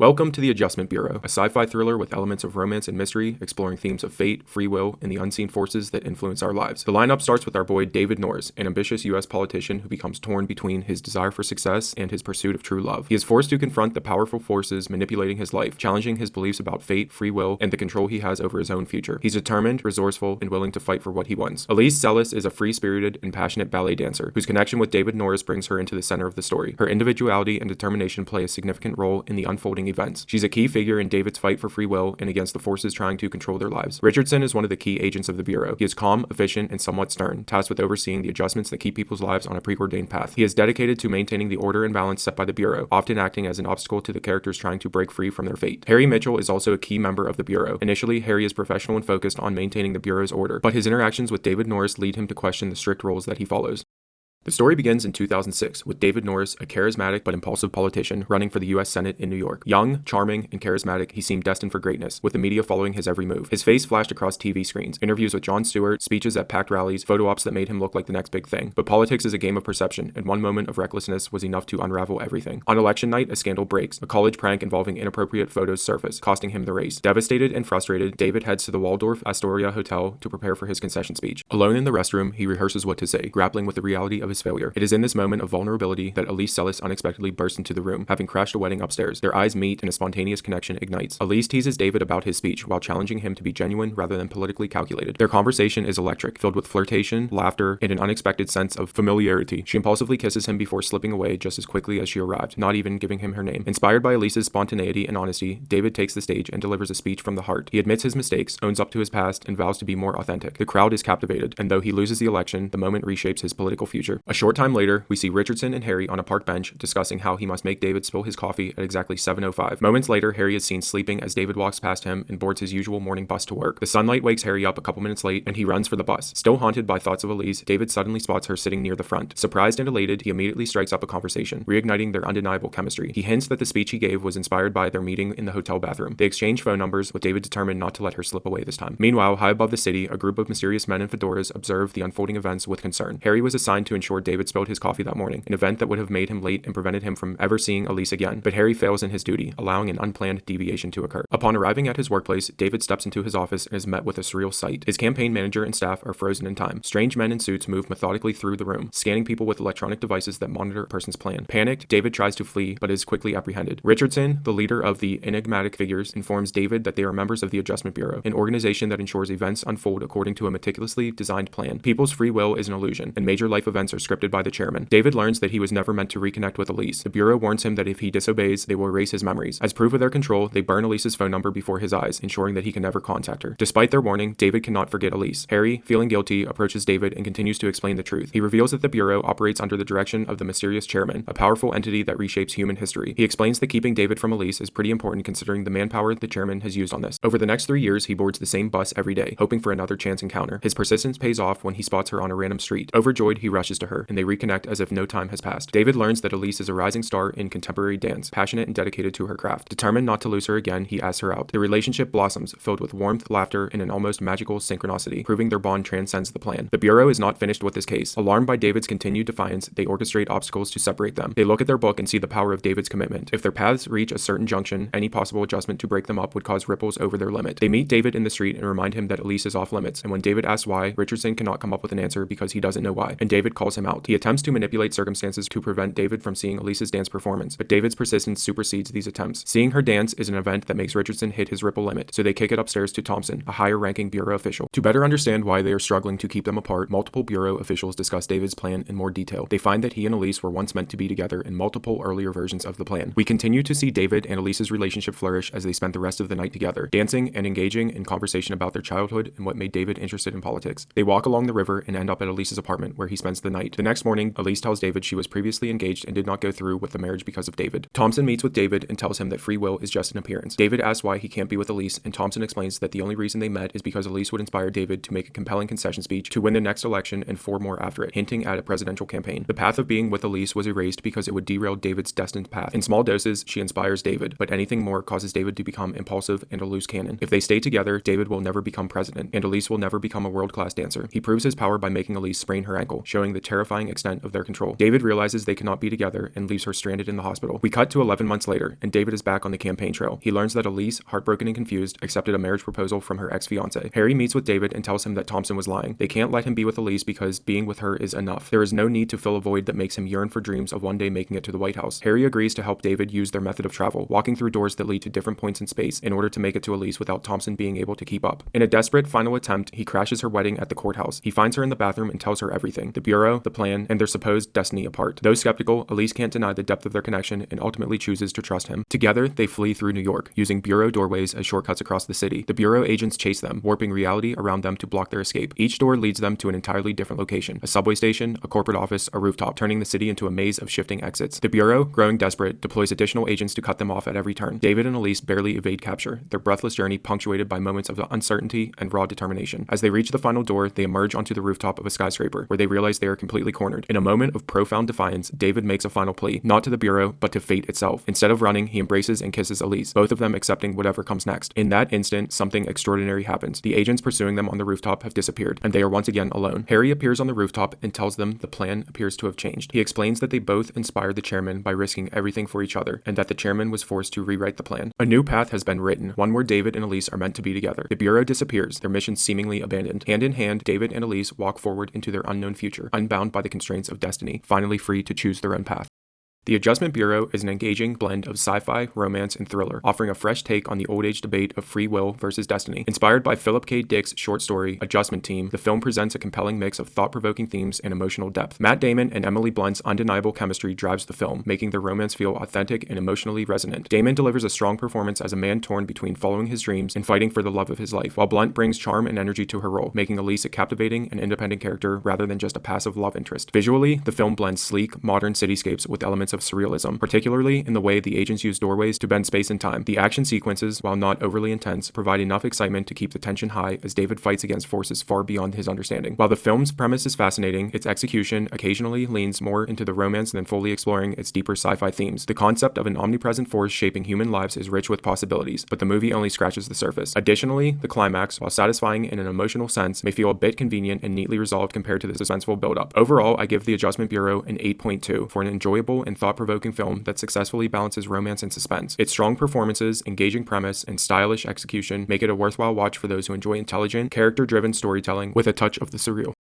Welcome to The Adjustment Bureau, a sci-fi thriller with elements of romance and mystery, exploring themes of fate, free will, and the unseen forces that influence our lives. The lineup starts with our boy David Norris, an ambitious U.S. politician who becomes torn between his desire for success and his pursuit of true love. He is forced to confront the powerful forces manipulating his life, challenging his beliefs about fate, free will, and the control he has over his own future. He's determined, resourceful, and willing to fight for what he wants. Elise Sellis is a free-spirited and passionate ballet dancer, whose connection with David Norris brings her into the center of the story. Her individuality and determination play a significant role in the unfolding events. She's a key figure in David's fight for free will and against the forces trying to control their lives. Richardson is one of the key agents of the Bureau. He is calm, efficient, and somewhat stern, tasked with overseeing the adjustments that keep people's lives on a preordained path. He is dedicated to maintaining the order and balance set by the Bureau, often acting as an obstacle to the characters trying to break free from their fate. Harry Mitchell is also a key member of the Bureau. Initially, Harry is professional and focused on maintaining the Bureau's order, but his interactions with David Norris lead him to question the strict rules that he follows. The story begins in 2006 with David Norris, a charismatic but impulsive politician, running for the U.S. Senate in New York. Young, charming, and charismatic, he seemed destined for greatness, with the media following his every move. His face flashed across TV screens, interviews with Jon Stewart, speeches at packed rallies, photo ops that made him look like the next big thing. But politics is a game of perception, and one moment of recklessness was enough to unravel everything. On election night, a scandal breaks. A college prank involving inappropriate photos surface, costing him the race. Devastated and frustrated, David heads to the Waldorf Astoria Hotel to prepare for his concession speech. Alone in the restroom, he rehearses what to say, grappling with the reality of his failure. It is in this moment of vulnerability that Elise Sellis unexpectedly bursts into the room, having crashed a wedding upstairs. Their eyes meet and a spontaneous connection ignites. Elise teases David about his speech while challenging him to be genuine rather than politically calculated. Their conversation is electric, filled with flirtation, laughter, and an unexpected sense of familiarity. She impulsively kisses him before slipping away just as quickly as she arrived, not even giving him her name. Inspired by Elise's spontaneity and honesty, David takes the stage and delivers a speech from the heart. He admits his mistakes, owns up to his past, and vows to be more authentic. The crowd is captivated, and though he loses the election, the moment reshapes his political future. A short time later, we see Richardson and Harry on a park bench discussing how he must make David spill his coffee at exactly 7:05. Moments later, Harry is seen sleeping as David walks past him and boards his usual morning bus to work. The sunlight wakes Harry up a couple minutes late, and he runs for the bus. Still haunted by thoughts of Elise, David suddenly spots her sitting near the front. Surprised and elated, he immediately strikes up a conversation, reigniting their undeniable chemistry. He hints that the speech he gave was inspired by their meeting in the hotel bathroom. They exchange phone numbers, with David determined not to let her slip away this time. Meanwhile, high above the city, a group of mysterious men in fedoras observe the unfolding events with concern. Harry was assigned to ensure David spilled his coffee that morning, an event that would have made him late and prevented him from ever seeing Elise again, but Harry fails in his duty, allowing an unplanned deviation to occur. Upon arriving at his workplace, David steps into his office and is met with a surreal sight. His campaign manager and staff are frozen in time. Strange men in suits move methodically through the room, scanning people with electronic devices that monitor a person's plan. Panicked, David tries to flee, but is quickly apprehended. Richardson, the leader of the enigmatic figures, informs David that they are members of the Adjustment Bureau, an organization that ensures events unfold according to a meticulously designed plan. People's free will is an illusion, and major life events are scripted by the chairman. David learns that he was never meant to reconnect with Elise. The Bureau warns him that if he disobeys, they will erase his memories. As proof of their control, they burn Elise's phone number before his eyes, ensuring that he can never contact her. Despite their warning, David cannot forget Elise. Harry, feeling guilty, approaches David and continues to explain the truth. He reveals that the Bureau operates under the direction of the mysterious chairman, a powerful entity that reshapes human history. He explains that keeping David from Elise is pretty important considering the manpower the chairman has used on this. Over the next 3 years, he boards the same bus every day, hoping for another chance encounter. His persistence pays off when he spots her on a random street. Overjoyed, he rushes to her, and they reconnect as if no time has passed. David learns that Elise is a rising star in contemporary dance, passionate and dedicated to her craft. Determined not to lose her again, he asks her out. The relationship blossoms, filled with warmth, laughter, and an almost magical synchronicity, proving their bond transcends the plan. The Bureau is not finished with this case. Alarmed by David's continued defiance, they orchestrate obstacles to separate them. They look at their book and see the power of David's commitment. If their paths reach a certain junction, any possible adjustment to break them up would cause ripples over their limit. They meet David in the street and remind him that Elise is off limits, and when David asks why, Richardson cannot come up with an answer because he doesn't know why, and David calls him out. He attempts to manipulate circumstances to prevent David from seeing Elise's dance performance, but David's persistence supersedes these attempts. Seeing her dance is an event that makes Richardson hit his ripple limit, so they kick it upstairs to Thompson, a higher-ranking Bureau official. To better understand why they are struggling to keep them apart, multiple Bureau officials discuss David's plan in more detail. They find that he and Elise were once meant to be together in multiple earlier versions of the plan. We continue to see David and Elise's relationship flourish as they spend the rest of the night together, dancing and engaging in conversation about their childhood and what made David interested in politics. They walk along the river and end up at Elise's apartment, where he spends the night. The next morning, Elise tells David she was previously engaged and did not go through with the marriage because of David. Thompson meets with David and tells him that free will is just an appearance. David asks why he can't be with Elise, and Thompson explains that the only reason they met is because Elise would inspire David to make a compelling concession speech to win the next election and 4 more after it, hinting at a presidential campaign. The path of being with Elise was erased because it would derail David's destined path. In small doses, she inspires David, but anything more causes David to become impulsive and a loose cannon. If they stay together, David will never become president, and Elise will never become a world-class dancer. He proves his power by making Elise sprain her ankle, showing the terrifying extent of their control. David realizes they cannot be together and leaves her stranded in the hospital. We cut to 11 months later, and David is back on the campaign trail. He learns that Elise, heartbroken and confused, accepted a marriage proposal from her ex-fiance. Harry meets with David and tells him that Thompson was lying. They can't let him be with Elise because being with her is enough. There is no need to fill a void that makes him yearn for dreams of one day making it to the White House. Harry agrees to help David use their method of travel, walking through doors that lead to different points in space in order to make it to Elise without Thompson being able to keep up. In a desperate final attempt, he crashes her wedding at the courthouse. He finds her in the bathroom and tells her everything: the bureau, the plan, and their supposed destiny apart. Though skeptical, Elise can't deny the depth of their connection and ultimately chooses to trust him. Together, they flee through New York, using bureau doorways as shortcuts across the city. The bureau agents chase them, warping reality around them to block their escape. Each door leads them to an entirely different location: a subway station, a corporate office, a rooftop, turning the city into a maze of shifting exits. The bureau, growing desperate, deploys additional agents to cut them off at every turn. David and Elise barely evade capture, their breathless journey punctuated by moments of uncertainty and raw determination. As they reach the final door, they emerge onto the rooftop of a skyscraper, where they realize they are completely cornered. In a moment of profound defiance, David makes a final plea, not to the bureau, but to fate itself. Instead of running, he embraces and kisses Elise, both of them accepting whatever comes next. In that instant, something extraordinary happens. The agents pursuing them on the rooftop have disappeared, and they are once again alone. Harry appears on the rooftop and tells them the plan appears to have changed. He explains that they both inspired the chairman by risking everything for each other, and that the chairman was forced to rewrite the plan. A new path has been written, one where David and Elise are meant to be together. The bureau disappears, their mission seemingly abandoned. Hand in hand, David and Elise walk forward into their unknown future, unbound by the constraints of destiny, finally free to choose their own path. The Adjustment Bureau is an engaging blend of sci-fi, romance, and thriller, offering a fresh take on the old-age debate of free will versus destiny. Inspired by Philip K. Dick's short story, Adjustment Team, the film presents a compelling mix of thought-provoking themes and emotional depth. Matt Damon and Emily Blunt's undeniable chemistry drives the film, making their romance feel authentic and emotionally resonant. Damon delivers a strong performance as a man torn between following his dreams and fighting for the love of his life, while Blunt brings charm and energy to her role, making Elise a captivating and independent character rather than just a passive love interest. Visually, the film blends sleek, modern cityscapes with elements of surrealism, particularly in the way the agents use doorways to bend space and time. The action sequences, while not overly intense, provide enough excitement to keep the tension high as David fights against forces far beyond his understanding. While the film's premise is fascinating, its execution occasionally leans more into the romance than fully exploring its deeper sci-fi themes. The concept of an omnipresent force shaping human lives is rich with possibilities, but the movie only scratches the surface. Additionally, the climax, while satisfying in an emotional sense, may feel a bit convenient and neatly resolved compared to the suspenseful build-up. Overall, I give The Adjustment Bureau an 8.2 for an enjoyable and thought-provoking film that successfully balances romance and suspense. Its strong performances, engaging premise, and stylish execution make it a worthwhile watch for those who enjoy intelligent, character-driven storytelling with a touch of the surreal.